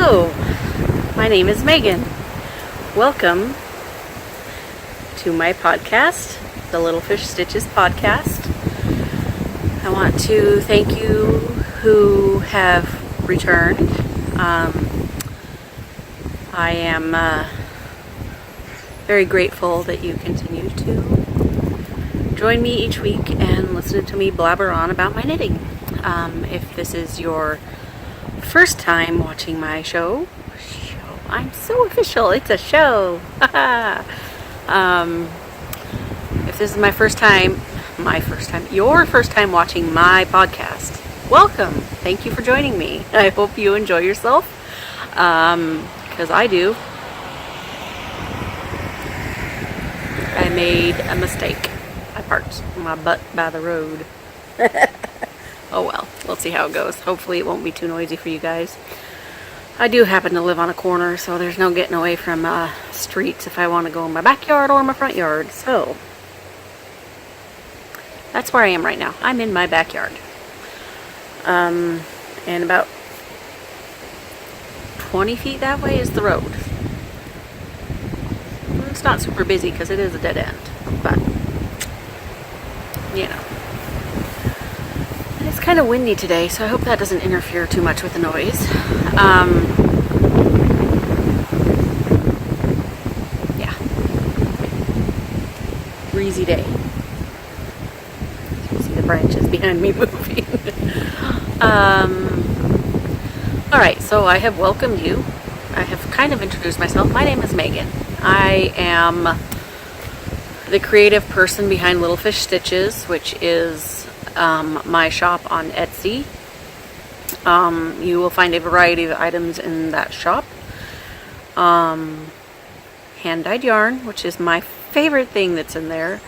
Hello, my name is Megan. Welcome to my podcast, the Little Fish Stitches podcast. I want to thank you who have returned. I am very grateful that you continue to join me each week and listen to me blabber on about my knitting. If this is your first time watching my show, I'm so official, it's a show. If this is your first time watching my podcast, welcome. Thank you for joining me. I hope you enjoy yourself, because I do. I made a mistake. I parked my butt by the road. Oh well, we'll see how it goes. Hopefully it won't be too noisy for you guys. I do happen to live on a corner, so there's no getting away from streets if I want to go in my backyard or my front yard. So that's where I am right now. I'm in my backyard. And about 20 feet that way is the road. It's not super busy because it is a dead end, but you know. It's kind of windy today, so I hope that doesn't interfere too much with the noise. Yeah. Breezy day. You can see the branches behind me moving. Alright, so I have welcomed you. I have kind of introduced myself. My name is Megan. I am the creative person behind Little Fish Stitches, which is my shop on Etsy. You will find a variety of items in that shop. Hand-dyed yarn, which is my favorite thing that's in there.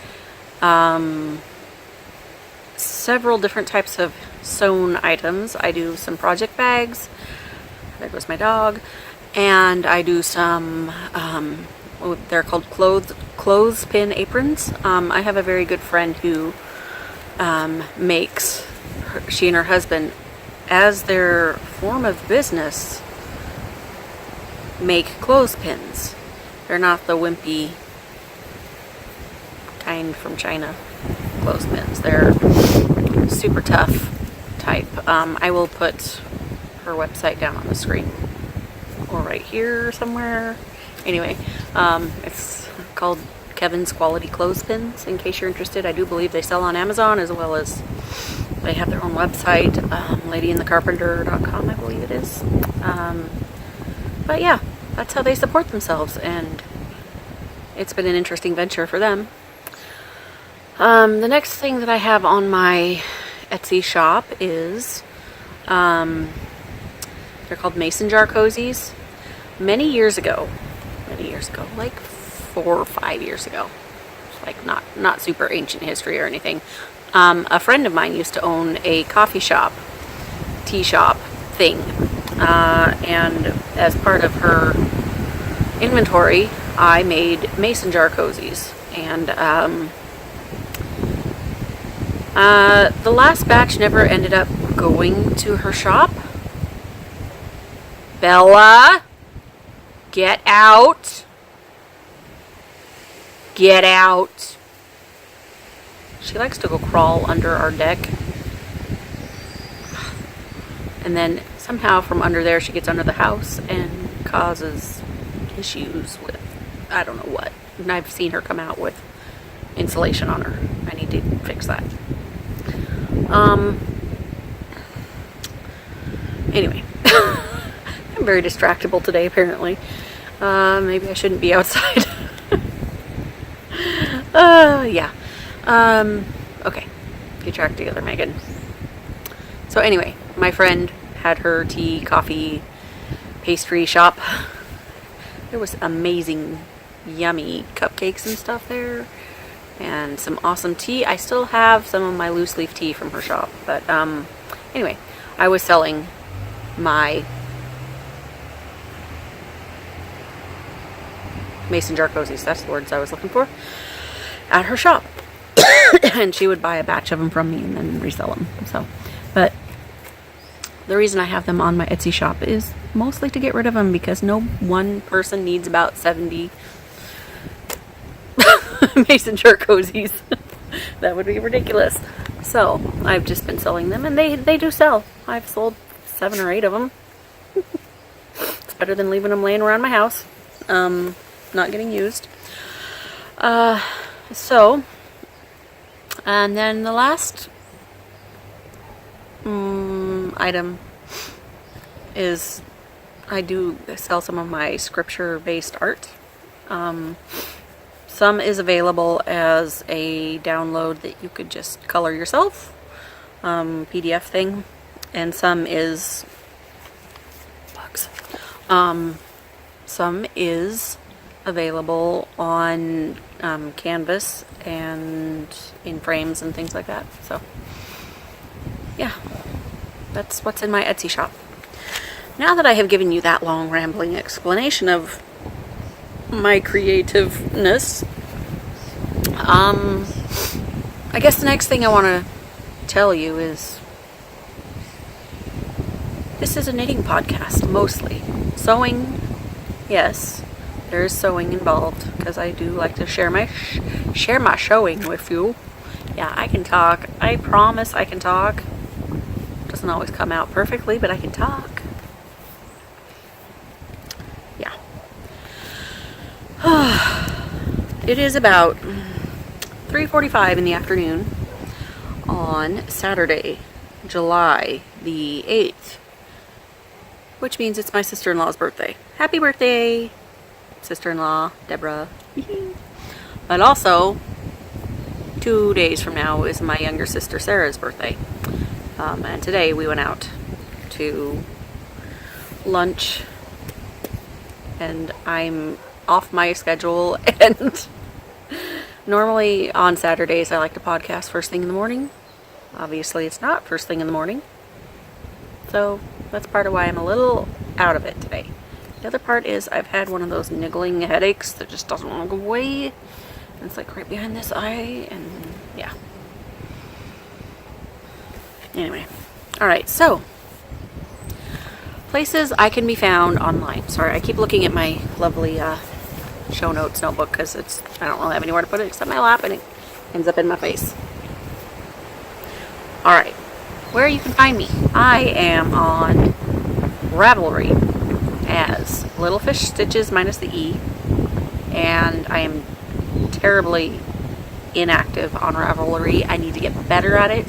Several different types of sewn items. I do some project bags. There goes my dog. And I do some, they're called clothespin aprons. I have a very good friend who makes, she and her husband, as their form of business, make clothespins. They're not the wimpy kind from China clothespins. They're super tough type. I will put her website down on the screen or right here somewhere. Anyway, it's called Kevin's Quality Clothespins, in case you're interested. I do believe they sell on Amazon, as well as they have their own website, ladyandthecarpenter.com, I believe it is. But yeah, that's how they support themselves, and it's been an interesting venture for them. The next thing that I have on my Etsy shop is, they're called mason jar cozies. Many years ago, like 4 or 5 years ago, like not super ancient history or anything, a friend of mine used to own a coffee shop, tea shop thing, and as part of her inventory, I made mason jar cozies, and the last batch never ended up going to her shop. Bella, get out. Get out. She likes to go crawl under our deck. And then somehow from under there she gets under the house and causes issues with I don't know what. And I've seen her come out with insulation on her. I need to fix that. Anyway. I'm very distractible today apparently. Maybe I shouldn't be outside. Yeah. Okay. Get your act together, Megan. So anyway, my friend had her tea, coffee, pastry shop. There was amazing, yummy cupcakes and stuff there. And some awesome tea. I still have some of my loose leaf tea from her shop. But, anyway, I was selling my mason jar cozies, that's the words I was looking for, at her shop. And she would buy a batch of them from me and then resell them. So, but The reason I have them on my Etsy shop is mostly to get rid of them, because no one person needs about 70 mason jar cozies. That would be ridiculous. So I've just been selling them, and they do sell. I've sold 7 or 8 of them. It's better than leaving them laying around my house, not getting used. So, and then the last item is I do sell some of my scripture-based art. Some is available as a download that you could just color yourself, PDF thing, and some is bugs. Some is available on canvas and in frames and things like that. So yeah, that's what's in my Etsy shop. Now that I have given you that long rambling explanation of my creativeness, I guess the next thing I want to tell you is this is a knitting podcast, mostly. Sewing, yes, there is sewing involved, because I do like to share my sewing with you. Yeah, I can talk. I promise I can talk. Doesn't always come out perfectly, but I can talk. Yeah. It is about 3:45 in the afternoon on Saturday, July the 8th, which means it's my sister-in-law's birthday. Happy birthday, sister-in-law, Deborah. But also, 2 days from now is my younger sister Sarah's birthday. And today we went out to lunch, and I'm off my schedule, and normally on Saturdays I like to podcast first thing in the morning. Obviously it's not first thing in the morning, so that's part of why I'm a little out of it today. The other part is I've had one of those niggling headaches that just doesn't want to go away, and it's like right behind this eye, and yeah. Anyway, alright, so places I can be found online. Sorry, I keep looking at my lovely show notes notebook, because I don't really have anywhere to put it except my lap, and it ends up in my face. Alright, where you can find me. I am on Ravelry as Little Fish Stitches minus the E, and I am terribly inactive on Ravelry. I need to get better at it.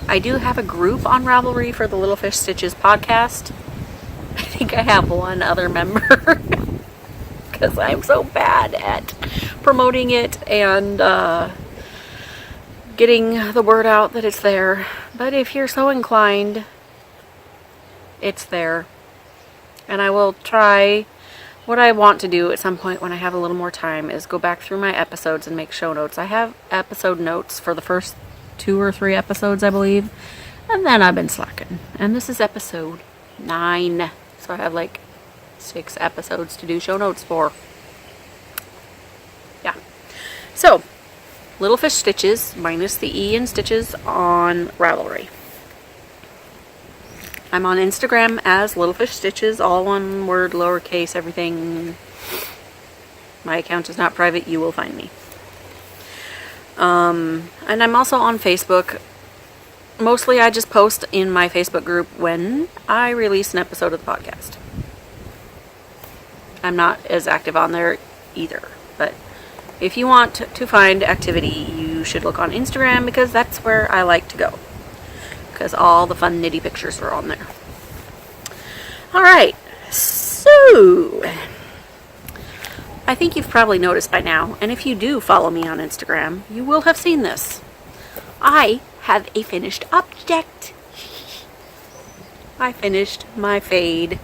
I do have a group on Ravelry for the Little Fish Stitches podcast. I think I have one other member because I'm so bad at promoting it and getting the word out that it's there. But if you're so inclined, it's there. And I will try. What I want to do at some point when I have a little more time is go back through my episodes and make show notes. I have episode notes for the first 2 or 3 episodes, I believe. And then I've been slacking. And this is episode 9. So I have like 6 episodes to do show notes for. Yeah. So, Little Fish Stitches, minus the E in stitches, on Ravelry. I'm on Instagram as Little Fish Stitches, all one word, lowercase, everything. My account is not private, you will find me. And I'm also on Facebook. Mostly I just post in my Facebook group when I release an episode of the podcast. I'm not as active on there either, but if you want to find activity, you should look on Instagram, because that's where I like to go, because all the fun nitty pictures are on there. Alright, so I think you've probably noticed by now, and if you do follow me on Instagram, you will have seen this. I have a finished object. I finished my fade.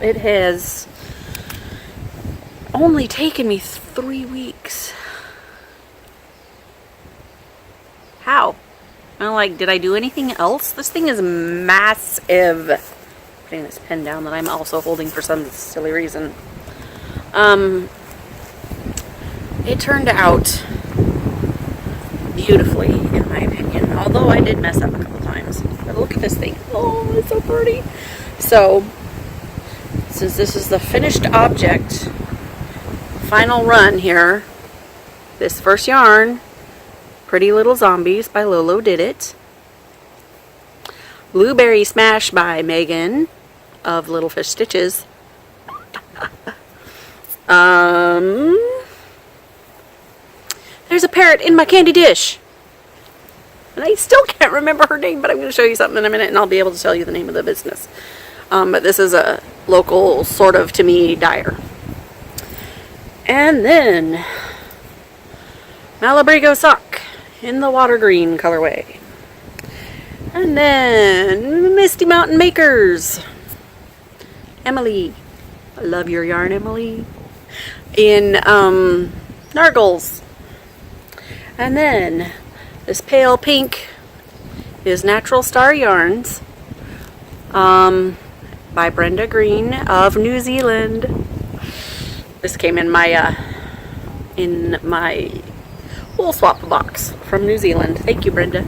It has only taken me 3 weeks. How? I'm like, did I do anything else? This thing is massive. Putting this pen down that I'm also holding for some silly reason. It turned out beautifully, in my opinion. Although I did mess up a couple times. But look this thing. Oh, it's so pretty. So, since this is the finished object, final run here, this first yarn, Pretty Little Zombies by Lolo Did It. Blueberry Smash by Megan of Little Fish Stitches. There's a parrot in my candy dish. And I still can't remember her name, but I'm going to show you something in a minute and I'll be able to tell you the name of the business. But this is a local, sort of, to me, dyer. And then Malabrigo sock in the water green colorway. And then Misty Mountain Makers. Emily. I love your yarn, Emily. In Nargles. And then this pale pink is Natural Star Yarns by Brenda Green of New Zealand. This came in my wool swap box from New Zealand. Thank you, Brenda.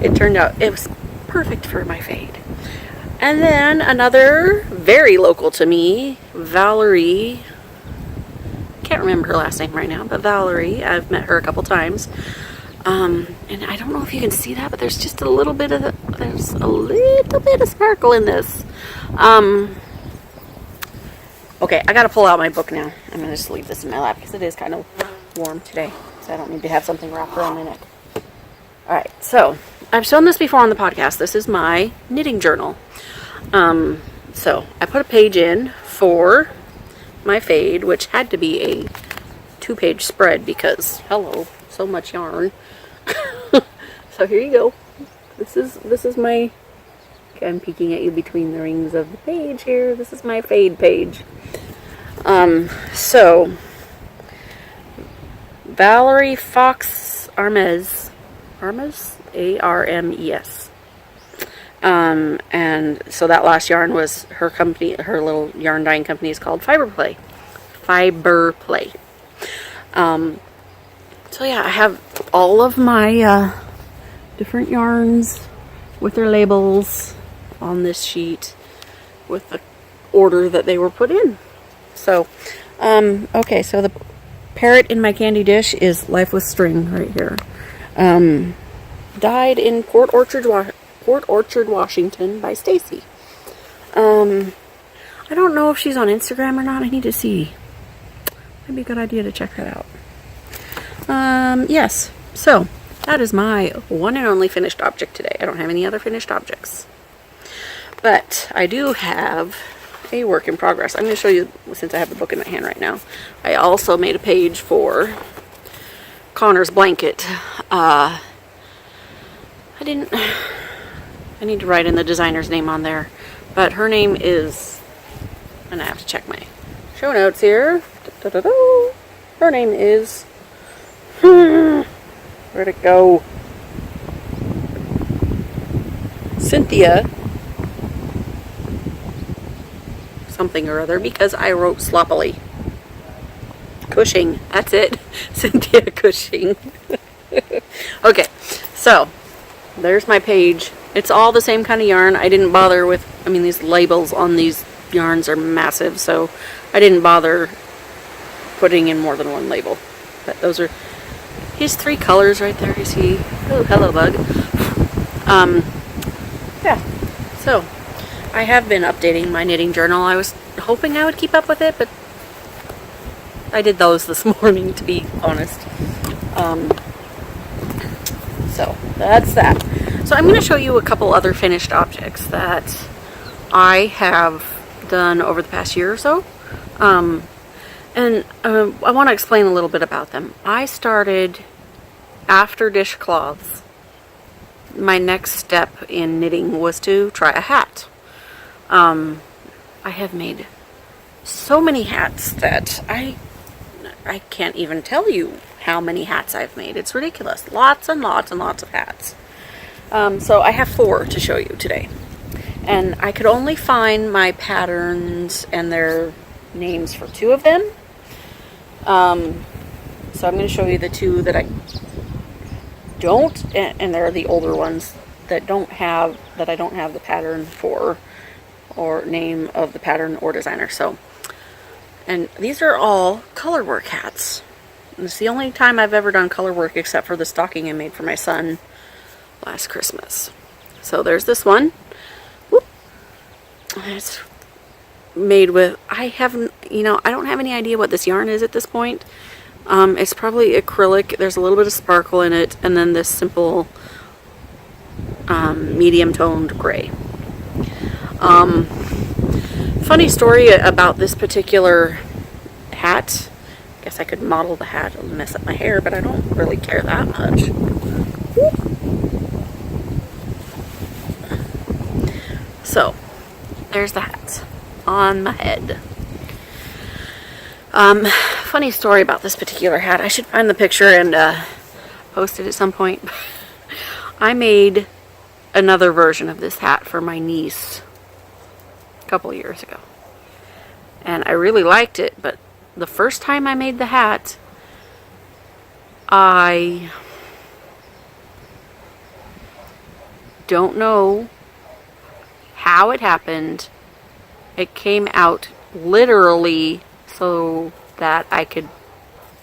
It turned out it was perfect for my fade. And then another very local to me, Valerie. Can't remember her last name right now, but Valerie. I've met her a couple times. And I don't know if you can see that, but there's just a little bit of sparkle in this. Okay, I gotta pull out my book now. I'm gonna just leave this in my lap because it is kind of warm today, so I don't need to have something wrapped around my neck. Alright, so I've shown this before on the podcast. This is my knitting journal. So I put a page in for my fade, which had to be a 2-page spread because, hello, so much yarn. So here you go. This is my, okay, I'm peeking at you between the rings of the page here. This is my fade page. So Valerie Fox Armes, A-R-M-E-S. And so that last yarn was her company, her little yarn dyeing company is called Fiber Play. So yeah, I have all of my different yarns with their labels on this sheet with the order that they were put in. So, okay, so the parrot in my candy dish is Life with String right here. Dyed in Port Orchard, Washington by Stacy. I don't know if she's on Instagram or not. I need to see. Might be a good idea to check that out. Yes. So, that is my one and only finished object today. I don't have any other finished objects. But I do have a work in progress. I'm going to show you, since I have the book in my hand right now. I also made a page for Connor's blanket. I need to write in the designer's name on there. But her name is, and I have to check my show notes here. Her name is, where'd it go? Cynthia something or other, because I wrote sloppily. Cushing, that's it. Cynthia Cushing. Okay, so there's my page. It's all the same kind of yarn. I didn't bother with, I mean, these labels on these yarns are massive, so I didn't bother putting in more than one label. But those are his 3 colors right there, you see. Oh, hello, bug. Yeah, so I have been updating my knitting journal. I was hoping I would keep up with it, but I did those this morning, to be honest. So that's that. So I'm going to show you a couple other finished objects that I have done over the past year or so. I want to explain a little bit about them. I started after dishcloths. My next step in knitting was to try a hat. I have made so many hats that I can't even tell you how many hats I've made. It's ridiculous. Lots and lots and lots of hats. So I have 4 to show you today. And I could only find my patterns and their names for 2 of them. So I'm going to show you the 2 that I don't, and they're the older ones. that I don't have the pattern for, or name of the pattern or designer. So, and these are all color work hats. And it's the only time I've ever done color work except for the stocking I made for my son last Christmas. So there's this one. Whoop. It's made with, I don't have any idea what this yarn is at this point. It's probably acrylic. There's a little bit of sparkle in it, and then this simple medium toned gray. Funny story about this particular hat. I guess I could model the hat and mess up my hair, but I don't really care that much. So, there's the hat on my head. Funny story about this particular hat. I should find the picture and post it at some point. I made another version of this hat for my niece a couple of years ago. And I really liked it, but the first time I made the hat, I don't know how it happened. It came out literally so that I could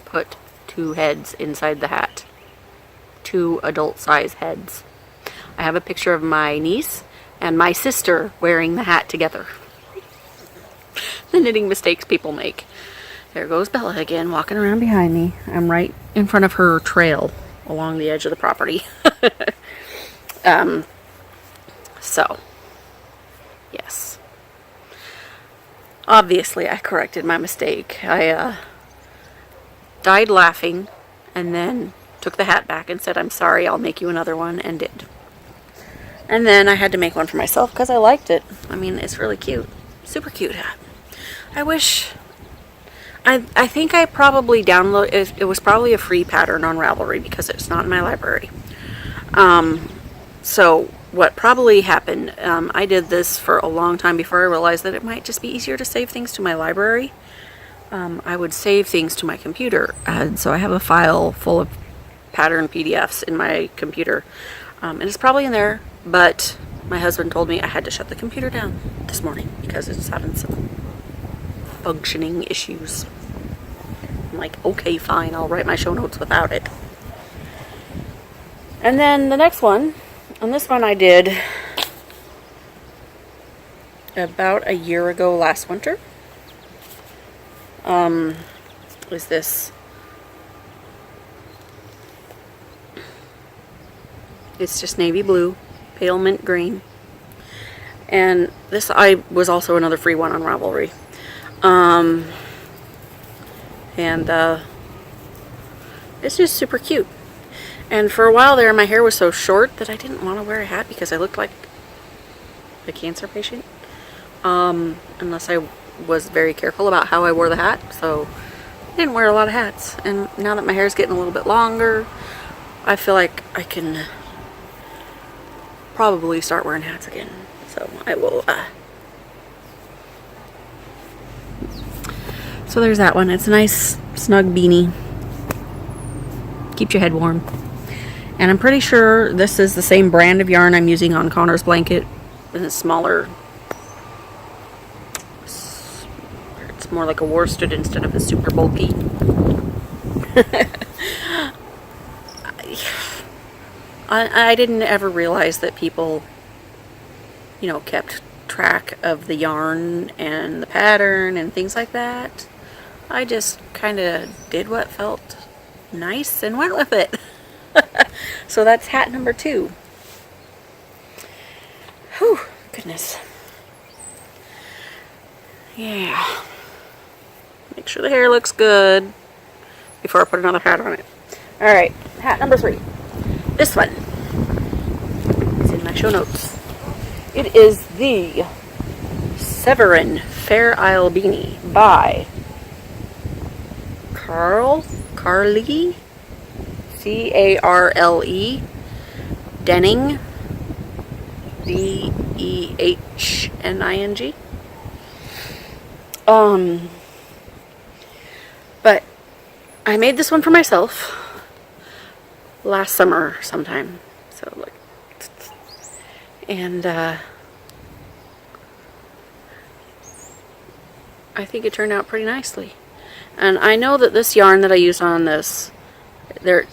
put two heads inside the hat. Two adult size heads. I have a picture of my niece and my sister wearing the hat together. The knitting mistakes people make. There goes Bella again, walking around behind me. I'm right in front of her trail along the edge of the property. So, yes. Obviously, I corrected my mistake. I died laughing and then took the hat back and said, I'm sorry, I'll make you another one, and did. And then I had to make one for myself because I liked it. I mean, it's really cute. Super cute hat. I wish... I think I probably downloaded... It was probably a free pattern on Ravelry because it's not in my library. So what probably happened, I did this for a long time before I realized that it might just be easier to save things to my library. I would save things to my computer, and so I have a file full of pattern PDFs in my computer, and it's probably in there, but my husband told me I had to shut the computer down this morning because it's having some functioning issues. I'm like, okay, fine, I'll write my show notes without it. And then the next one, and this one I did about a year ago last winter. Is this? It's just navy blue, pale mint green. And this was also another free one on Ravelry. It's just super cute. And for a while there, my hair was so short that I didn't want to wear a hat because I looked like a cancer patient. Unless I was very careful about how I wore the hat. So I didn't wear a lot of hats. And now that my hair is getting a little bit longer, I feel like I can probably start wearing hats again. So I will, so there's that one. It's a nice snug beanie. Keeps your head warm. And I'm pretty sure this is the same brand of yarn I'm using on Connor's blanket in a smaller, it's more like a worsted instead of a super bulky. I didn't ever realize that people, kept track of the yarn and the pattern and things like that. I just kind of did what felt nice and went with it. So that's hat number 2. Whew, goodness. Yeah. Make sure the hair looks good before I put another hat on it. Alright, hat number 3. This one is in my show notes. It is the Severin Fairisle Beanie by Carle, C-A-R-L-E, Denning, D-E-H-N-I-N-G. But I made this one for myself last summer sometime. So like And I think it turned out pretty nicely. And I know that this yarn that I used on this,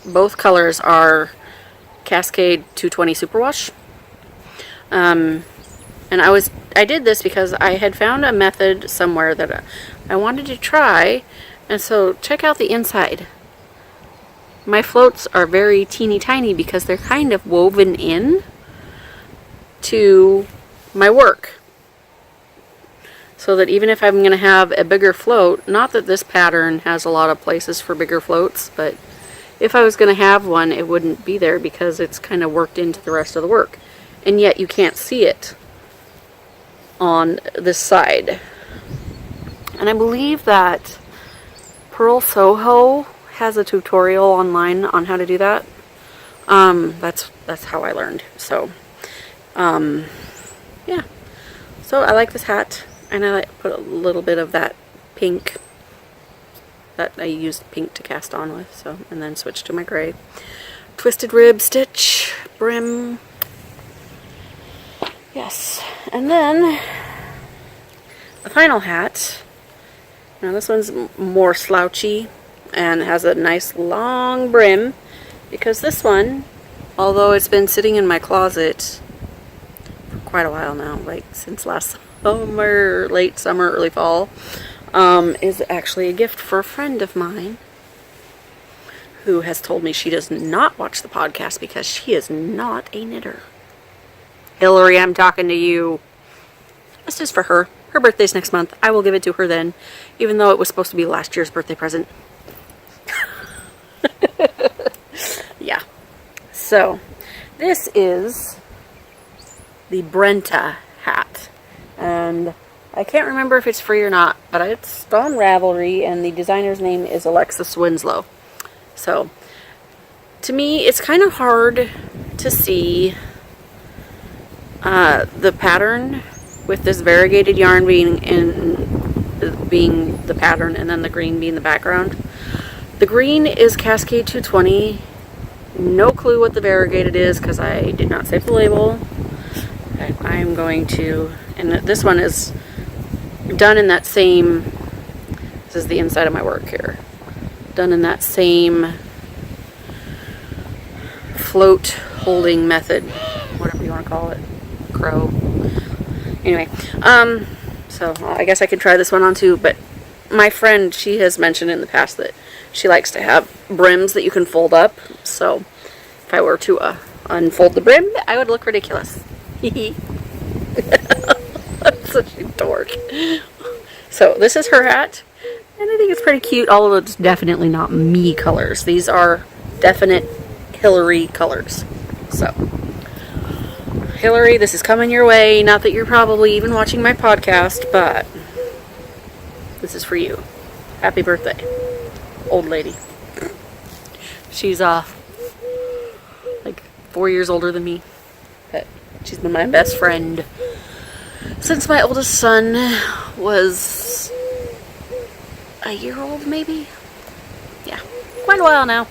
both colors are Cascade 220 Superwash. And I did this because I had found a method somewhere that I wanted to try. And so check out the inside. My floats are very teeny tiny because they're kind of woven in to my work. So that even if I'm going to have a bigger float, not that this pattern has a lot of places for bigger floats, but if I was going to have one, it wouldn't be there because it's kind of worked into the rest of the work. And yet you can't see it on this side. And I believe that Pearl Soho has a tutorial online on how to do that. That's how I learned. So, yeah. So I like this hat. And I put a little bit of that pink that I used pink to cast on with, so, and then switched to my gray. Twisted rib stitch, brim. Yes. And then the final hat. Now this one's more slouchy and has a nice long brim, because this one, although it's been sitting in my closet for quite a while now, like since last summer, late summer, early fall, is actually a gift for a friend of mine who has told me she does not watch the podcast because she is not a knitter. Hillary, I'm talking to you. This is for her. Her birthday's next month. I will give it to her then, even though it was supposed to be last year's birthday present. Yeah. So, this is the Brenta Hat. And I can't remember if it's free or not, but it's on Ravelry, and the designer's name is Alexis Winslow. So, to me, it's kind of hard to see the pattern with this variegated yarn being the pattern, and then the green being the background. The green is Cascade 220. No clue what the variegated is because I did not save the label. I'm going to, and this one is done in that same, this is the inside of my work here, done in that same float holding method, whatever you want to call it, crow. Anyway, so I guess I could try this one on too, but my friend, she has mentioned in the past that she likes to have brims that you can fold up, so if I were to unfold the brim, I would look ridiculous. I'm such a dork. So this is her hat, and I think it's pretty cute, although it's definitely not me colors. These are definite Hillary colors. So, Hillary, this is coming your way. Not that you're probably even watching my podcast, but this is for you. Happy birthday, old lady. She's like 4 years older than me, but she's been my best friend since my oldest son was a year old, maybe. Yeah, quite a while now.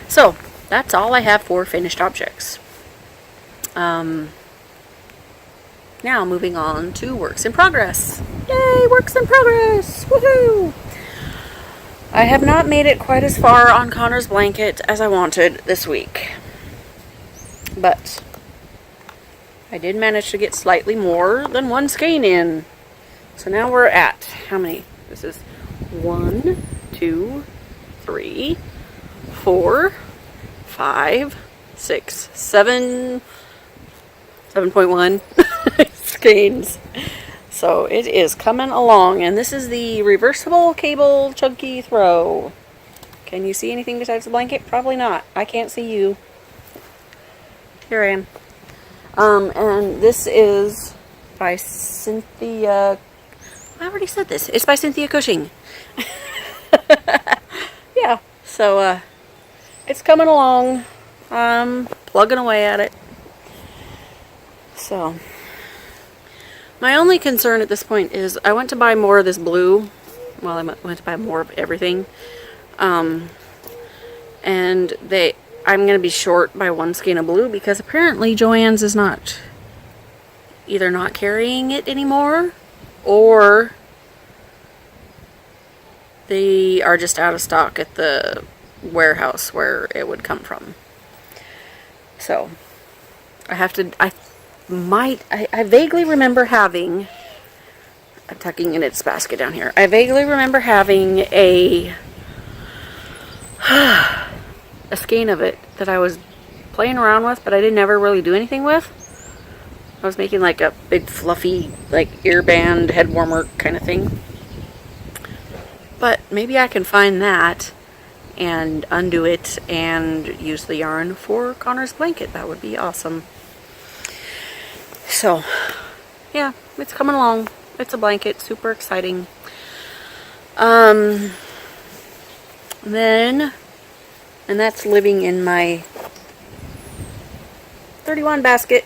So that's all I have for finished objects. Now moving on to works in progress. Yay, works in progress! Woohoo! I have not made it quite as far on Connor's blanket as I wanted this week, but I did manage to get slightly more than one skein in. So now we're at, how many? This is 1, 2, 3, 4, 5, 6, 7, 7.1 skeins. So it is coming along, and this is the reversible cable chunky throw. Can you see anything besides the blanket? Probably not. I can't see you. Here I am. And this is by Cynthia. I already said this. It's by Cynthia Cushing. Yeah. So it's coming along. Plugging away at it. So my only concern at this point is I went to buy more of this blue. Well, I went to buy more of everything. And I'm going to be short by one skein of blue because apparently Joann's is not either not carrying it anymore, or they are just out of stock at the warehouse where it would come from. So I vaguely remember having, I'm tucking in its basket down here. I vaguely remember having a skein of it that I was playing around with, but I didn't ever really do anything with. I was making like a big fluffy like ear band head warmer kind of thing. But maybe I can find that and undo it and use the yarn for Connor's blanket. That would be awesome. So, yeah, it's coming along. It's a blanket, super exciting. Then, and that's living in my 31 basket,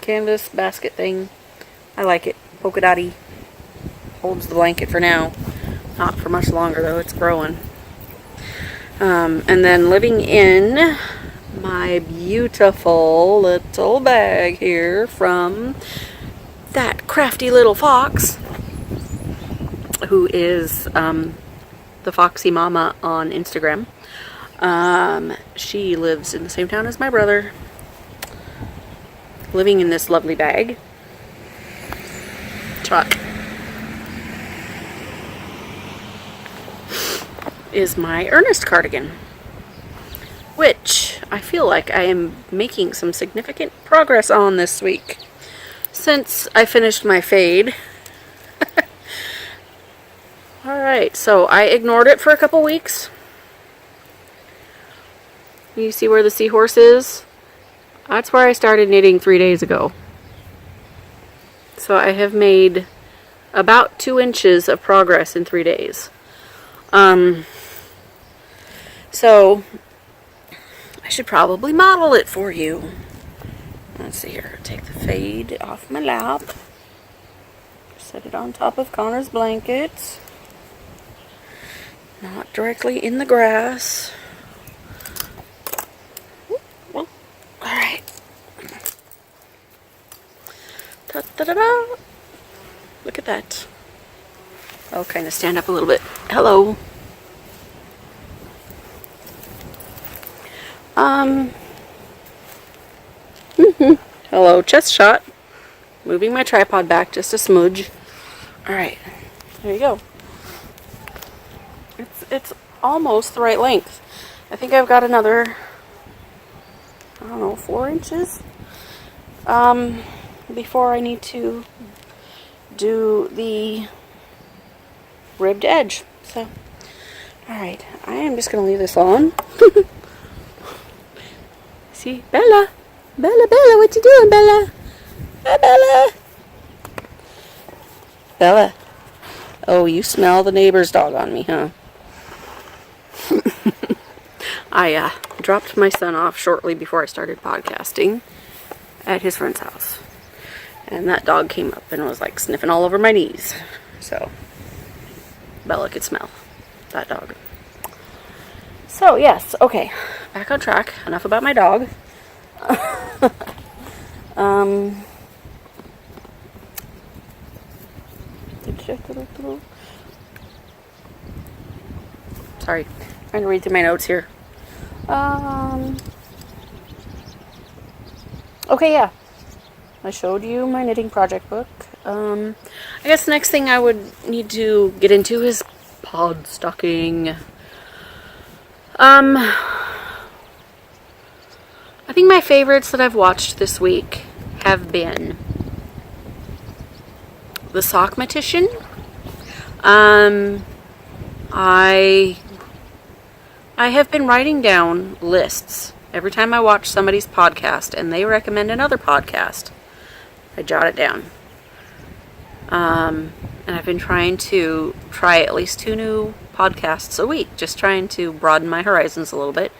canvas basket thing. I like it. Polka dotty. Holds the blanket for now. Not for much longer though, it's growing. And then living in my beautiful little bag here from that crafty little fox, who is the Foxy Mama on Instagram. She lives in the same town as my brother. Living in this lovely bag. Truck. Is my Ernest cardigan, which I feel like I am making some significant progress on this week since I finished my fade. Alright, so I ignored it for a couple weeks. You see where the seahorse is? That's where I started knitting 3 days ago. So I have made about 2 inches of progress in 3 days. So I should probably model it for you. Let's see here. Take the fade off my lap. Set it on top of Connor's blanket. Not directly in the grass. Well, alright. Ta-da-da-da. Look at that. I'll kind of stand up a little bit. Hello. Hello, chest shot. Moving my tripod back just a smudge. Alright, there you go. It's almost the right length. I think I've got another, I don't know, 4 inches before I need to do the ribbed edge. So, alright, I am just going to leave this on. See, Bella, what you doing, Bella? Hi, Bella. Bella. Oh, you smell the neighbor's dog on me, huh? I dropped my son off shortly before I started podcasting at his friend's house. And that dog came up and was like sniffing all over my knees. So, Bella could smell that dog. So, yes, okay. Back on track. Enough about my dog. Sorry, trying to read through my notes here. Okay, yeah. I showed you my knitting project book. I guess the next thing I would need to get into is pod stocking. I think my favorites that I've watched this week have been the Sockmatician. I have been writing down lists every time I watch somebody's podcast and they recommend another podcast. I jot it down. And I've been trying to try at least 2 new podcasts a week, just trying to broaden my horizons a little bit.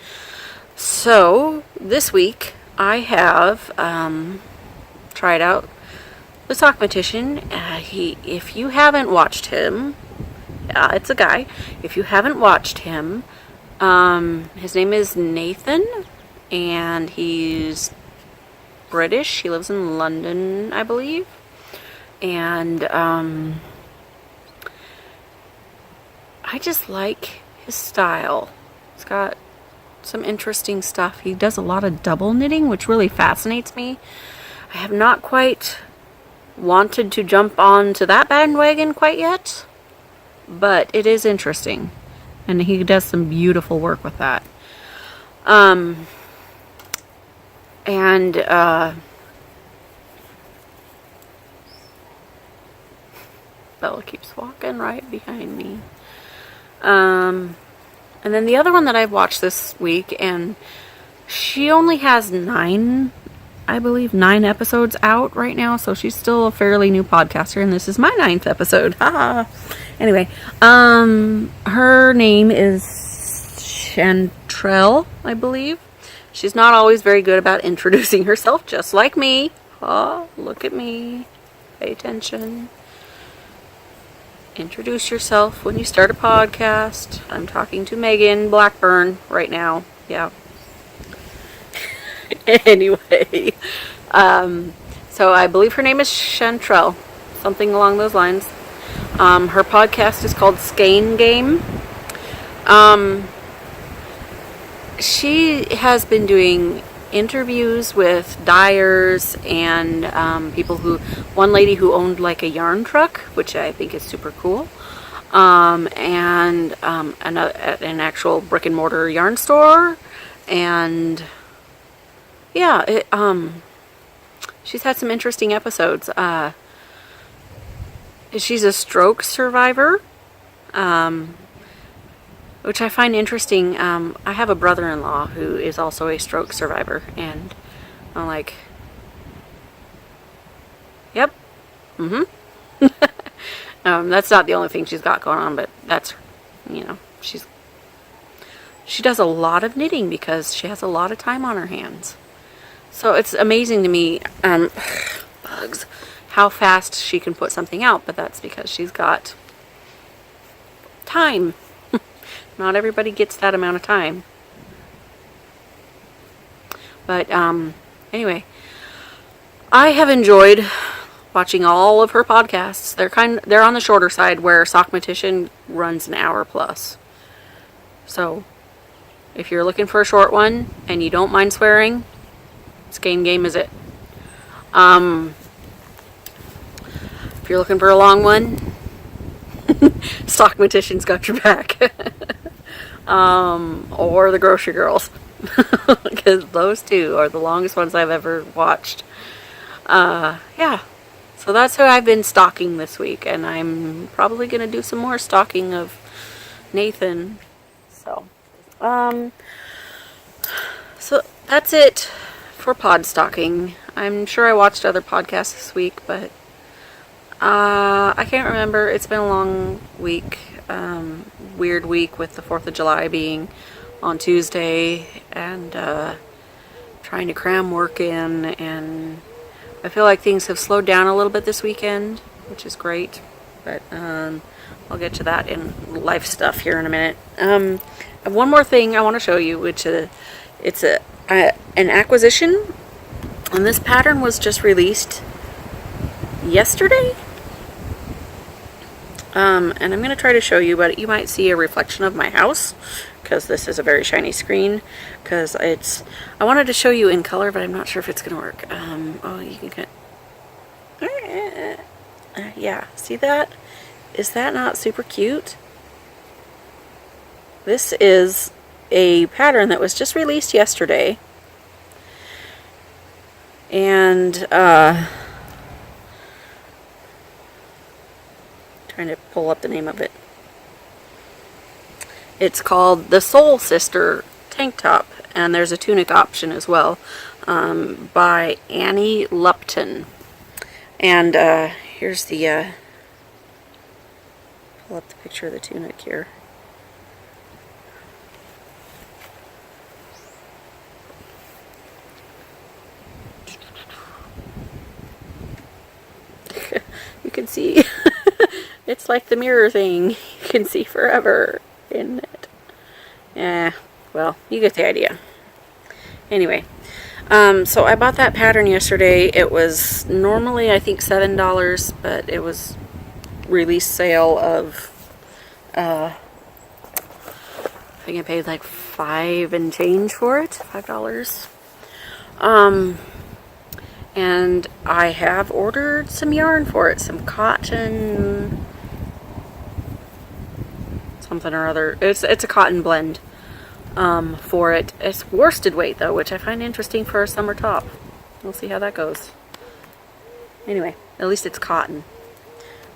So, this week, I have tried out the Sockmatician. If you haven't watched him, it's a guy. If you haven't watched him, his name is Nathan, and he's British. He lives in London, I believe. And I just like his style. He's got some interesting stuff. He does a lot of double knitting, which really fascinates me. I have not quite wanted to jump onto that bandwagon quite yet, but it is interesting. And he does some beautiful work with that. Bella keeps walking right behind me. And then the other one that I've watched this week, and she only has 9 episodes out right now, so she's still a fairly new podcaster, and this is my 9th episode. Haha. Anyway, her name is Chantrell, I believe. She's not always very good about introducing herself, just like me. Oh, look at me. Pay attention. Introduce yourself when you start a podcast. I'm talking to Megan Blackburn right now. Yeah. Anyway, so I believe her name is Chantrell, something along those lines. Her podcast is called Skein Game. She has been doing interviews with dyers and people one lady who owned like a yarn truck, which I think is super cool, and an actual brick and mortar yarn store, and yeah, she's had some interesting episodes. She's a stroke survivor, which I find interesting. I have a brother-in-law who is also a stroke survivor, and I'm like, yep, that's not the only thing she's got going on, but that's, she does a lot of knitting because she has a lot of time on her hands. So it's amazing to me, bugs, how fast she can put something out, but that's because she's got time. Not everybody gets that amount of time. But anyway, I have enjoyed watching all of her podcasts. They're on the shorter side, where Sockmatician runs an hour plus. So if you're looking for a short one and you don't mind swearing, Skein Game is it. If you're looking for a long one, Sockmatician's got your back. Or the Grocery Girls, because those two are the longest ones I've ever watched. Yeah, so that's who I've been stalking this week, and I'm probably gonna do some more stalking of Nathan. So that's it for pod stalking. I'm sure I watched other podcasts this week, but I can't remember. It's been a long week. Weird week with the 4th of July being on Tuesday, and trying to cram work in, and I feel like things have slowed down a little bit this weekend, which is great, but I'll get to that in life stuff here in a minute. One more thing I want to show you, which it's an acquisition, and this pattern was just released yesterday. And I'm going to try to show you, but you might see a reflection of my house, because this is a very shiny screen, because I wanted to show you in color, but I'm not sure if it's going to work. Oh, you can get, yeah, see that? Is that not super cute? This is a pattern that was just released yesterday, and, trying to pull up the name of it. It's called the Soul Sister Tank Top, and there's a tunic option as well, by Annie Lupton. And here's the pull up the picture of the tunic here. You can see it's like the mirror thing. You can see forever in it. Yeah, well, you get the idea. Anyway, So I bought that pattern yesterday. It was normally, I think, $7, but it was release sale of, I think I paid like $5 and change for it, $5. And I have ordered some yarn for it, some cotton, something or other. It's a cotton blend for it. It's worsted weight though, which I find interesting for a summer top. We'll see how that goes. Anyway, at least it's cotton.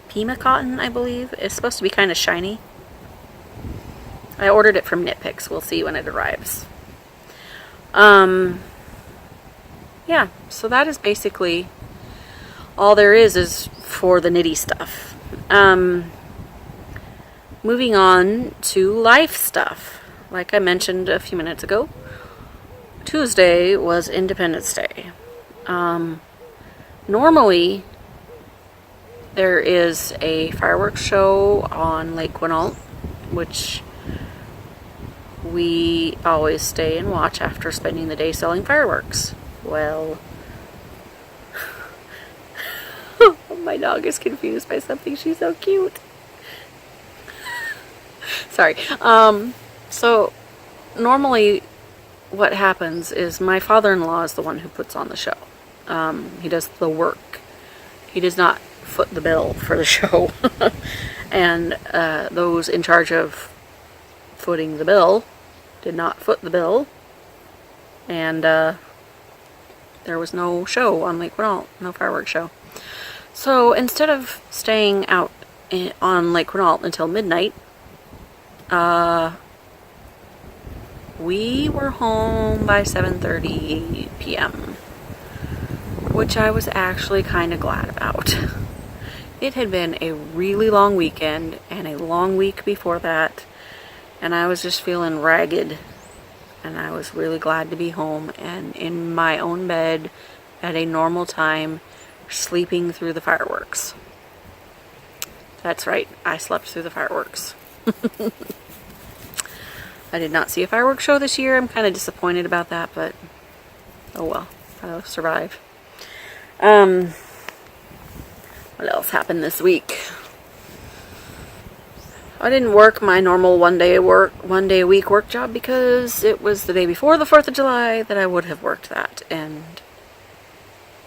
Pima cotton, I believe. It's supposed to be kind of shiny. I ordered it from Knit Picks. We'll see when it arrives. Yeah, so that is basically all there is for the knitty stuff. Moving on to life stuff. Like I mentioned a few minutes ago, Tuesday was Independence Day. Normally, there is a fireworks show on Lake Quinault, which we always stay and watch after spending the day selling fireworks. Well, my dog is confused by something. She's so cute. Sorry. So normally what happens is my father-in-law is the one who puts on the show. He does the work. He does not foot the bill for the show. And those in charge of footing the bill did not foot the bill. And there was no show on Lake Quinault, no fireworks show. So instead of staying out on Lake Quinault until midnight, we were home by 7:30 p.m., which I was actually kind of glad about. It had been a really long weekend and a long week before that, and I was just feeling ragged. And I was really glad to be home and in my own bed at a normal time, sleeping through the fireworks. That's right, I slept through the fireworks. I did not see a fireworks show this year. I'm kind of disappointed about that, but oh well, I'll survive. What else happened this week? I didn't work my normal one day a week work job because it was the day before the 4th of July that I would have worked that, and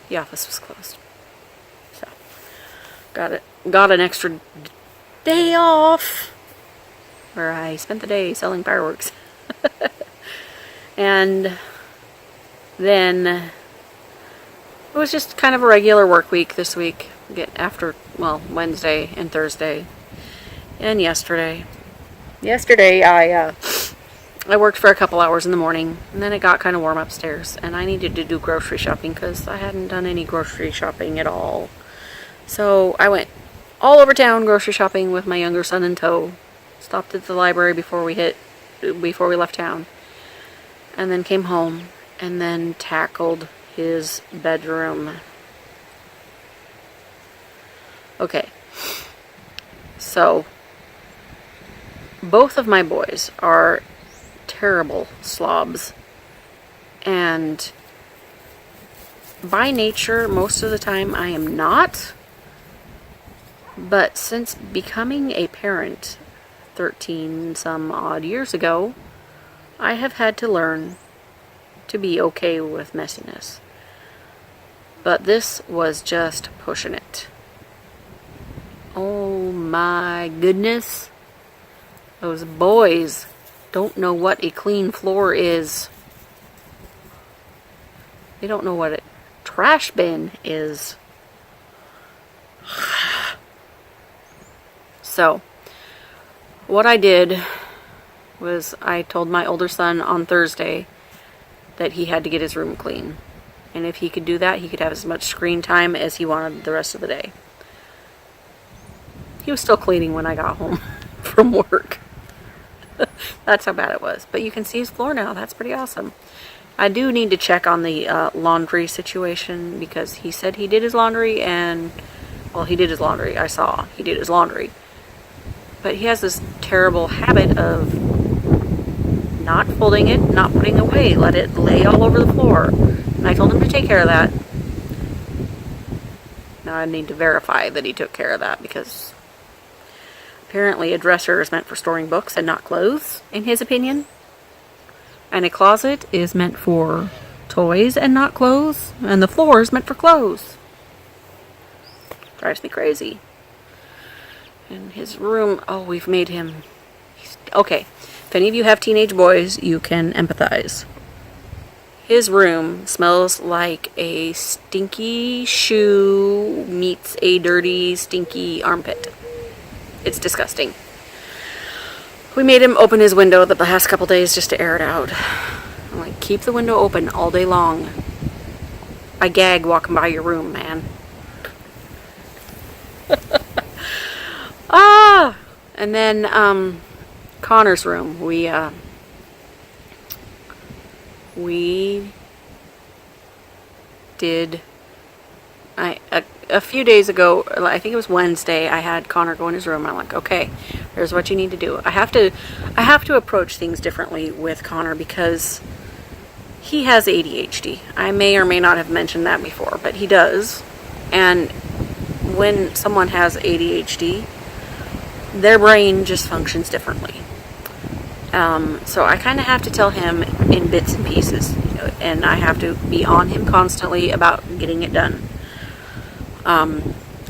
the office was closed. So got an extra day off where I spent the day selling fireworks. And then it was just kind of a regular work week this week. Wednesday and Thursday. And yesterday I worked for a couple hours in the morning, and then it got kind of warm upstairs, and I needed to do grocery shopping because I hadn't done any grocery shopping at all. So I went all over town grocery shopping with my younger son in tow. Stopped at the library before we left town, and then came home and then tackled his bedroom. Okay, so both of my boys are terrible slobs, and by nature, most of the time I am not, but since becoming a parent 13 some odd years ago, I have had to learn to be okay with messiness. But this was just pushing it. Oh my goodness. Those boys don't know what a clean floor is. They don't know what a trash bin is. So, what I did was I told my older son on Thursday that he had to get his room clean. And if he could do that, he could have as much screen time as he wanted the rest of the day. He was still cleaning when I got home from work. That's how bad it was. But you can see his floor now. That's pretty awesome. I do need to check on the laundry situation, because he said he did his laundry, and, well, he did his laundry. I saw he did his laundry. But he has this terrible habit of not folding it, not putting it away, let it lay all over the floor. And I told him to take care of that. Now I need to verify that he took care of that, because apparently a dresser is meant for storing books and not clothes, in his opinion. And a closet is meant for toys and not clothes. And the floor is meant for clothes. Drives me crazy. And his room, oh, we've made him... Okay, if any of you have teenage boys, you can empathize. His room smells like a stinky shoe meets a dirty, stinky armpit. It's disgusting. We made him open his window the past couple days just to air it out. I'm like, keep the window open all day long. I gag walking by your room, man. And then Connor's room. We did. A few days ago, I think it was Wednesday, I had Connor go in his room. I'm like, okay, here's what you need to do. I have to approach things differently with Connor because he has ADHD. I may or may not have mentioned that before, but he does. And when someone has ADHD, their brain just functions differently. So I kind of have to tell him in bits and pieces, and I have to be on him constantly about getting it done.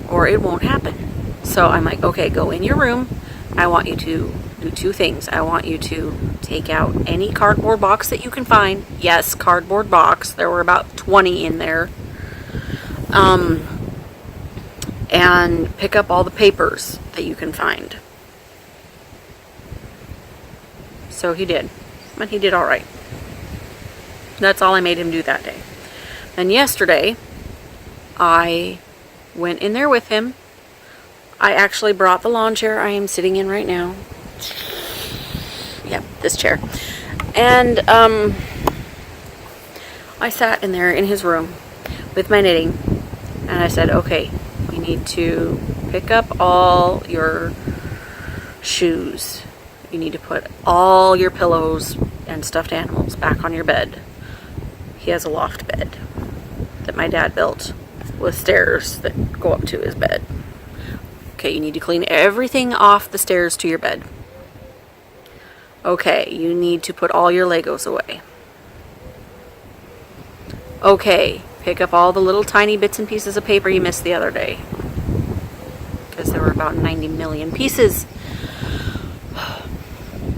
Or it won't happen. So I'm like, okay, go in your room. I want you to do two things. I want you to take out any cardboard box that you can find. Yes, cardboard box. There were about 20 in there. And pick up all the papers that you can find. So he did. And he did all right. That's all I made him do that day. And yesterday, I went in there with him. I actually brought the lawn chair I am sitting in right now. Yep, this chair. And I sat in there in his room with my knitting. And I said, okay, you need to pick up all your shoes. You need to put all your pillows and stuffed animals back on your bed. He has a loft bed that my dad built with stairs that go up to his bed. Okay, you need to clean everything off the stairs to your bed. Okay, you need to put all your Legos away. Okay, pick up all the little tiny bits and pieces of paper you missed the other day. Because there were about 90 million pieces.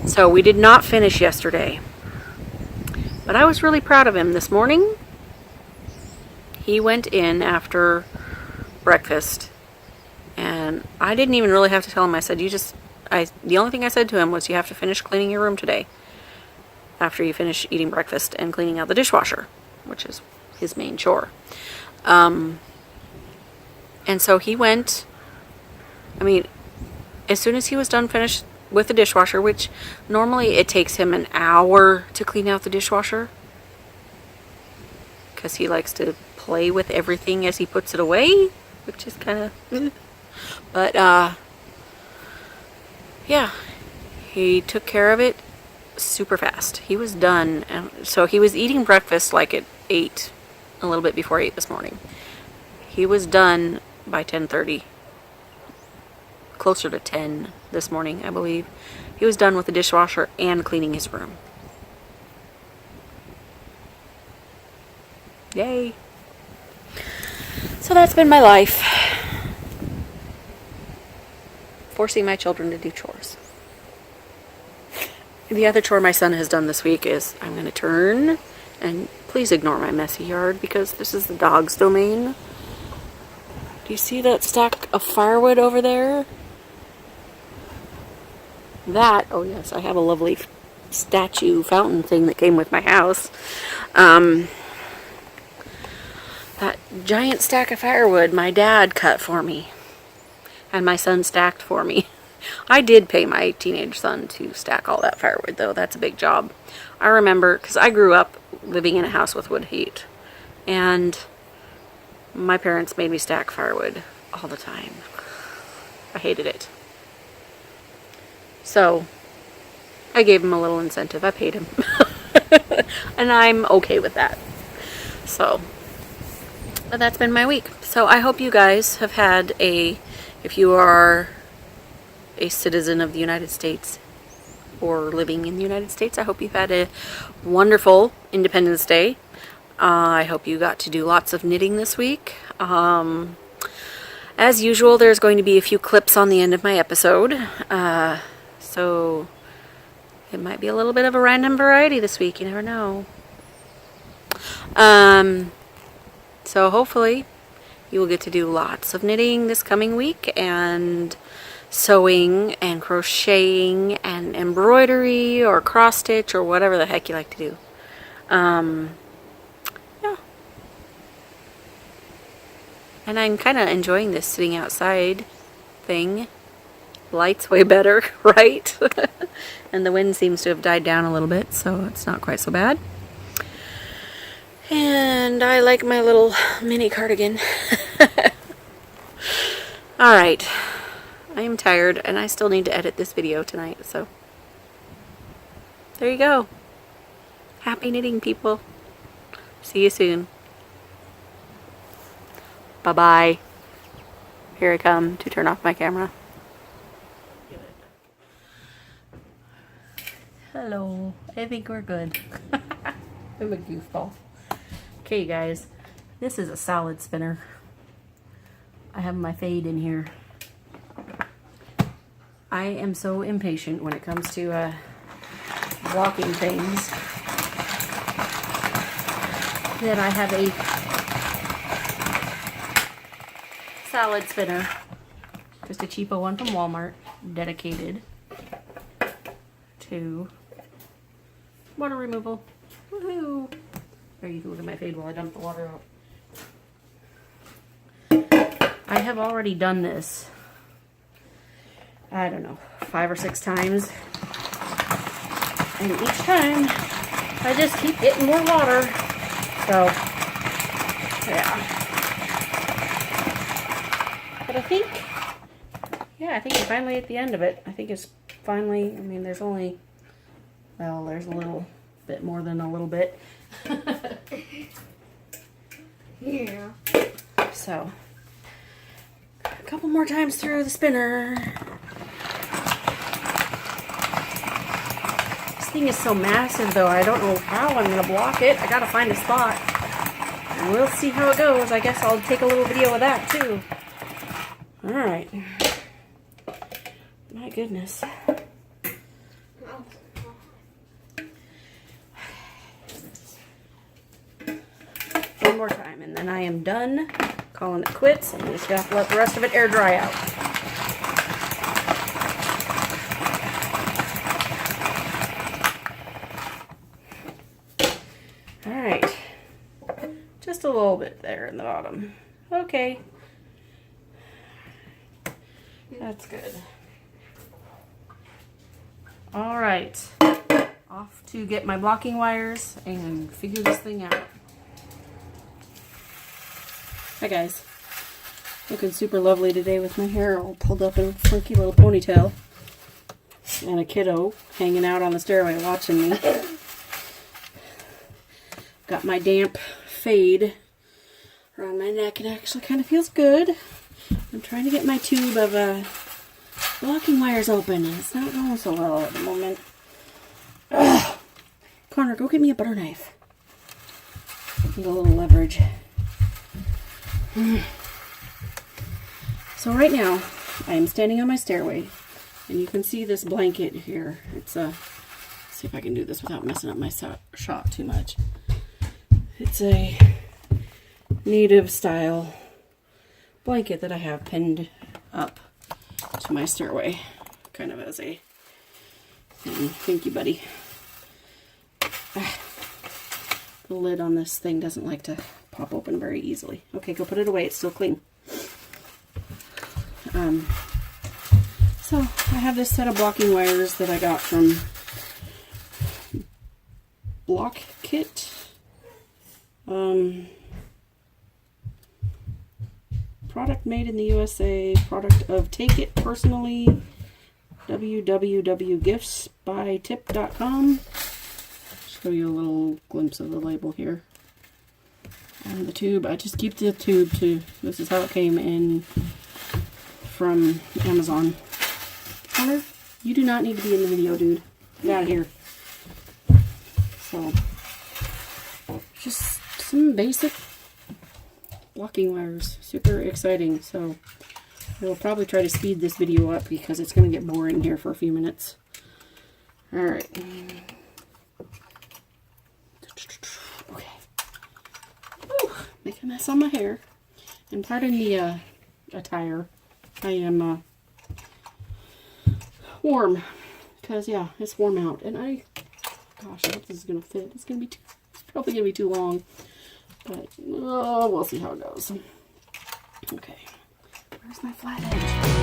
So we did not finish yesterday. But I was really proud of him this morning. He went in after breakfast, and I didn't even really have to tell him. I said, the only thing I said to him was, you have to finish cleaning your room today after you finish eating breakfast and cleaning out the dishwasher, which is his main chore. And so he went, as soon as he was done finished with the dishwasher, which normally it takes him an hour to clean out the dishwasher, because he likes to play with everything as he puts it away, which is kind of... But, yeah, he took care of it super fast. He was done. So he was eating breakfast like at 8, a little bit before 8 this morning. He was done by 10:30. Closer to 10 this morning, I believe. He was done with the dishwasher and cleaning his room. Yay. So that's been my life. Forcing my children to do chores. The other chore my son has done this week is, I'm going to turn, and please ignore my messy yard because this is the dog's domain. Do you see that stack of firewood over there? That, oh yes, I have a lovely statue fountain thing that came with my house. That giant stack of firewood my dad cut for me. And my son stacked for me. I did pay my teenage son to stack all that firewood, though. That's a big job. I remember, because I grew up living in a house with wood heat. And my parents made me stack firewood all the time. I hated it. So, I gave him a little incentive. I paid him. And I'm okay with that. So, but that's been my week. So I hope you guys have had if you are a citizen of the United States or living in the United States, I hope you've had a wonderful Independence Day. I hope you got to do lots of knitting this week. As usual, there's going to be a few clips on the end of my episode. So it might be a little bit of a random variety this week. You never know. So hopefully you will get to do lots of knitting this coming week, and sewing and crocheting and embroidery or cross stitch or whatever the heck you like to do. Yeah. And I'm kind of enjoying this sitting outside thing. Light's way better, right? And the wind seems to have died down a little bit, so it's not quite so bad. And I like my little mini cardigan. Alright. I am tired, and I still need to edit this video tonight, so there you go. Happy knitting, people. See you soon. Bye-bye. Here I come to turn off my camera. Hello. I think we're good. I'm a goofball. Okay, guys. This is a salad spinner. I have my fade in here. I am so impatient when it comes to blocking things that I have a salad spinner. Just a cheapo one from Walmart, dedicated to water removal. Woohoo! There, you can look at my fade while I dump the water out. I have already done this, I don't know, 5 or 6 times. And each time, I just keep getting more water. So, yeah. But I think I'm finally at the end of it. I think it's finally, I mean, there's only, well, there's a little bit more than a little bit. Yeah. So, a couple more times through the spinner. This thing is so massive, though. I don't know how I'm going to block it. I got to find a spot. And we'll see how it goes. I guess I'll take a little video of that, too. Alright. My goodness. One more time, and then I am done. Calling it quits, and just got to let the rest of it air dry out. Alright. Just a little bit there in the bottom. Okay. That's good. Alright. Off to get my blocking wires and figure this thing out. Hi guys. Looking super lovely today with my hair all pulled up in a funky little ponytail. And a kiddo hanging out on the stairway watching me. Got my damp fade around my neck. It actually kind of feels good. I'm trying to get my tube of blocking wires open, and it's not going so well at the moment. Ugh. Connor, go get me a butter knife. Need a little leverage. So right now, I am standing on my stairway, and you can see this blanket here. It's let's see if I can do this without messing up my shot too much. It's a native style blanket that I have pinned up to my stairway, kind of as a thing. Thank you, buddy. The lid on this thing doesn't like to pop open very easily. Okay, go put it away. It's still clean. So I have this set of blocking wires that I got from Block Kit. Product made in the USA. Product of Take It Personally. www.giftsbytip.com. Show you a little glimpse of the label here. And the tube, I just keep the tube too. This is how it came in from Amazon. Connor, you do not need to be in the video, dude. Get out of here. So, just some basic blocking wires. Super exciting. So, I will probably try to speed this video up because it's going to get boring here for a few minutes. Alright. Okay. Whew, make a mess on my hair. And pardon the attire. I am warm. Because, yeah, it's warm out. And gosh, I hope this is going to fit. It's probably going to be too long. But, oh, we'll see how it goes. Okay. Where's my flat edge?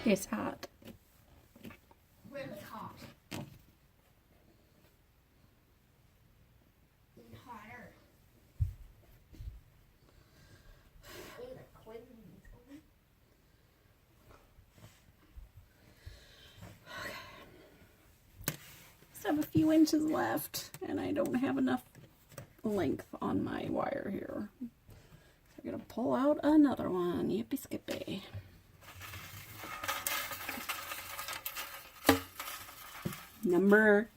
It's hot. Really hot. Even hotter. Just have a few inches left, and I don't have enough length on my wire here. So I'm gonna pull out another one. Yippee skippy. Number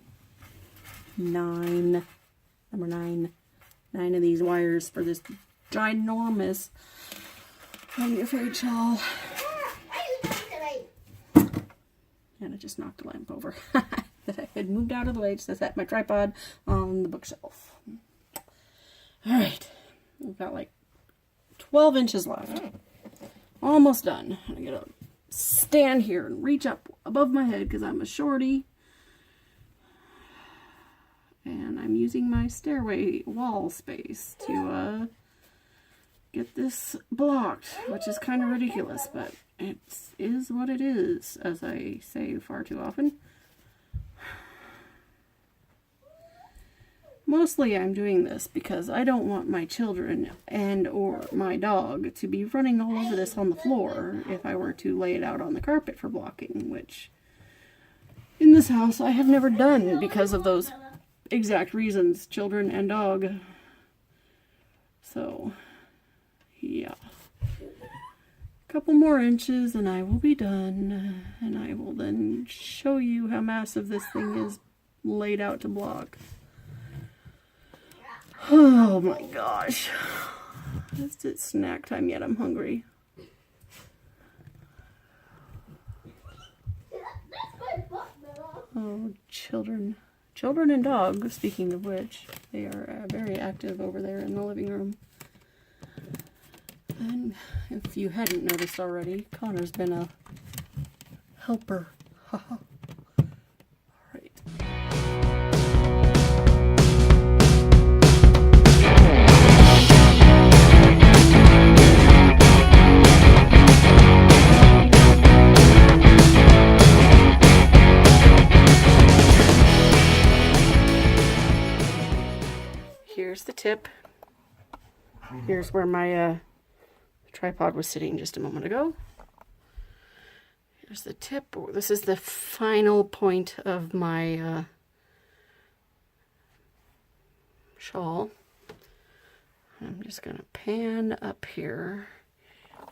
9. Number 9. 9 of these wires for this ginormous fade shawl. And I just knocked the lamp over. That I had moved out of the way to set my tripod on the bookshelf. Alright. We've got like 12 inches left. Almost done. I'm gonna stand here and reach up above my head because I'm a shorty. And I'm using my stairway wall space to get this blocked, which is kind of ridiculous, but it is what it is, as I say far too often. Mostly I'm doing this because I don't want my children and or my dog to be running all over this on the floor if I were to lay it out on the carpet for blocking, which in this house I have never done because of those exact reasons, children and dog. So, yeah. A couple more inches and I will be done, and I will then show you how massive this thing is laid out to block. Oh my gosh. It's snack time yet. I'm hungry. Oh, children. Children and dogs, speaking of which. They are very active over there in the living room. And if you hadn't noticed already, Connor's been a helper. Haha. Alright. Here's the tip. Here's where my tripod was sitting just a moment ago. Here's the tip. This is the final point of my shawl. I'm just going to pan up here.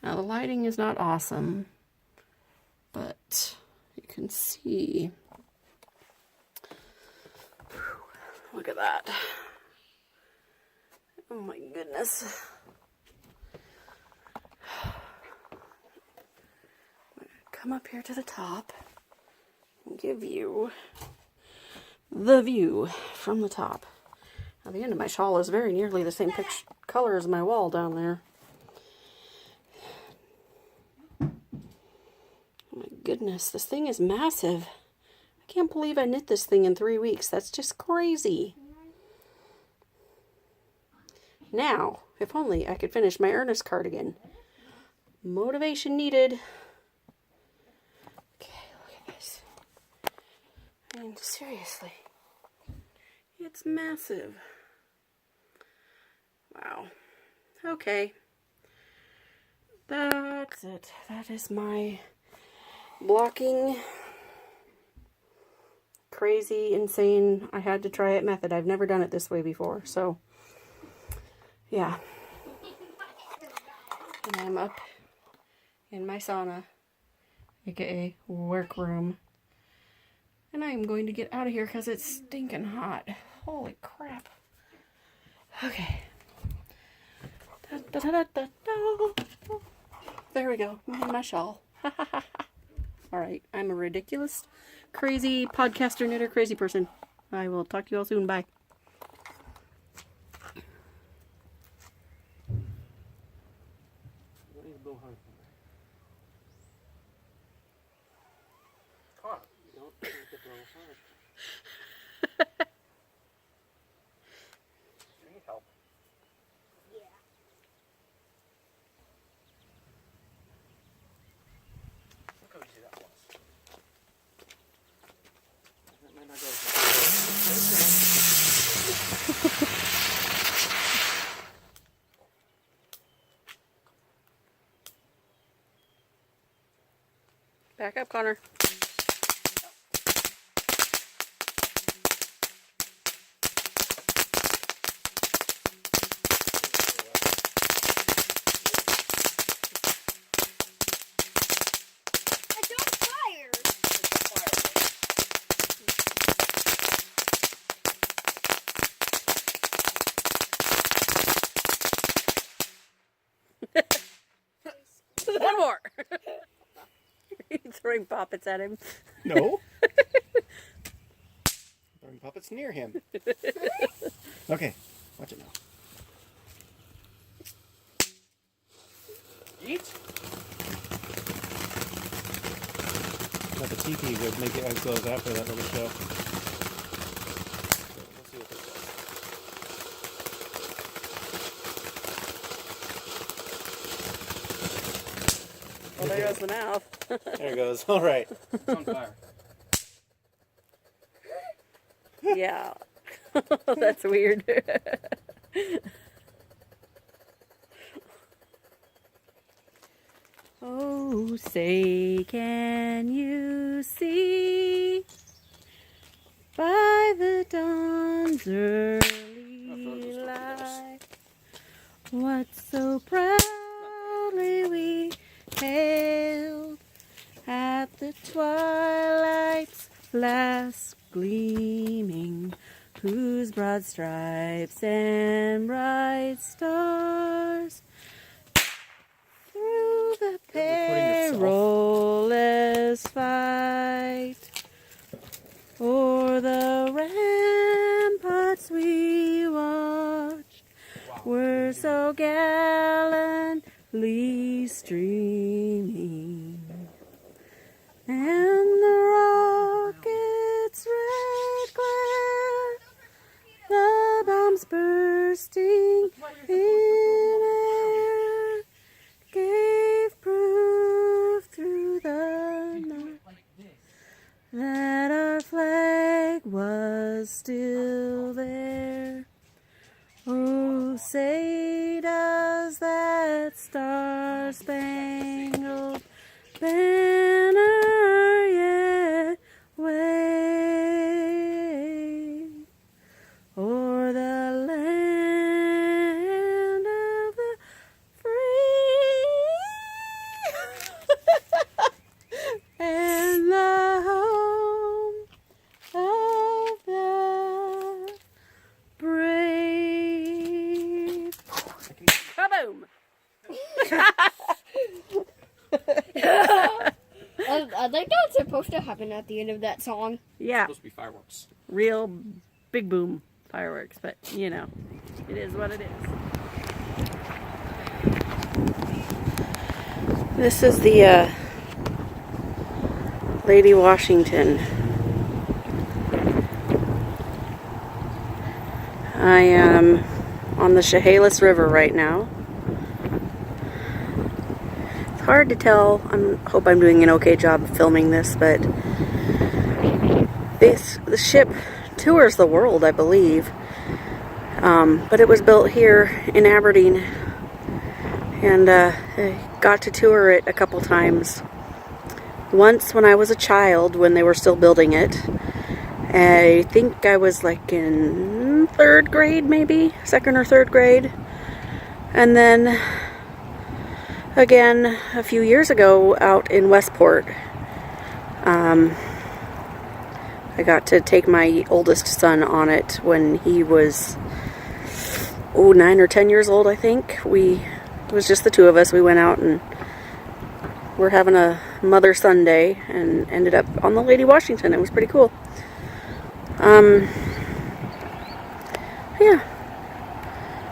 Now the lighting is not awesome, but you can see. Look at that. Oh my goodness. Come up here to the top and give you the view from the top. Now the end of my shawl is very nearly the same color as my wall down there. Oh my goodness, this thing is massive. I can't believe I knit this thing in 3 weeks. That's just crazy. Now, if only I could finish my Ernest cardigan. Motivation needed. Okay, look at this. I mean, seriously. It's massive. Wow. Okay. That's it. That is my blocking, crazy, insane, I had to try it method. I've never done it this way before, so yeah. And I'm up in my sauna, aka workroom. And I'm going to get out of here because it's stinking hot. Holy crap. Okay. Da, da, da, da, da. There we go. In my shawl. Alright, I'm a ridiculous, crazy podcaster, knitter, crazy person. I will talk to you all soon. Bye. Back up, Connor. I don't fire. One more. Throwing poppets at him. No. Throwing puppets near him. Okay, watch it now. Eat. Now the teepee would make it eyes closed after that little show. So we'll see what this does. Oh, there goes the mouth. There it goes. All right. It's on fire. Yeah. That's weird. Oh, say, can you see by the dawn's early light what so proudly we hailed at the twilight's last gleaming, whose broad stripes and bright stars through the perilous fight o'er the ramparts we watched were so gallantly streaming, and the rocket's red glare, the bombs bursting in air, gave proof through the night that our flag was still there. Oh, say does that star-spangled banner yet wave o'er the land of the free and the home of the brave. Kaboom! I think that's supposed to happen at the end of that song. Yeah, Supposed to be fireworks. real big boom fireworks, but you know, it is what it is. This is the Lady Washington. I am on the Chehalis River right now. It's hard to tell. I hope I'm doing an okay job of filming this, but the ship tours the world, I believe. But it was built here in Aberdeen, and I got to tour it a couple times. Once when I was a child, when they were still building it. I think I was like in 3rd grade, maybe 2nd or 3rd grade. And then again a few years ago out in Westport. I got to take my oldest son on it when he was 9 or 10 years old, I think. It was just the two of us. We went out and we're having a Mother Sunday and ended up on the Lady Washington. It was pretty cool. Yeah.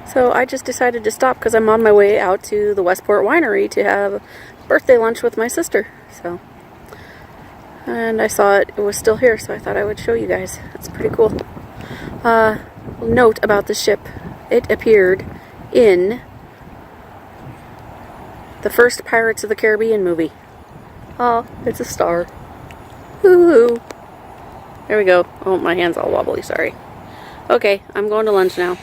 So I just decided to stop because I'm on my way out to the Westport Winery to have birthday lunch with my sister. So, and I saw it was still here, so I thought I would show you guys. It's pretty cool. Note about the ship. It appeared in the first Pirates of the Caribbean movie. Oh, it's a star. Woohoo! There we go. Oh, my hand's all wobbly, sorry. Okay, I'm going to lunch now.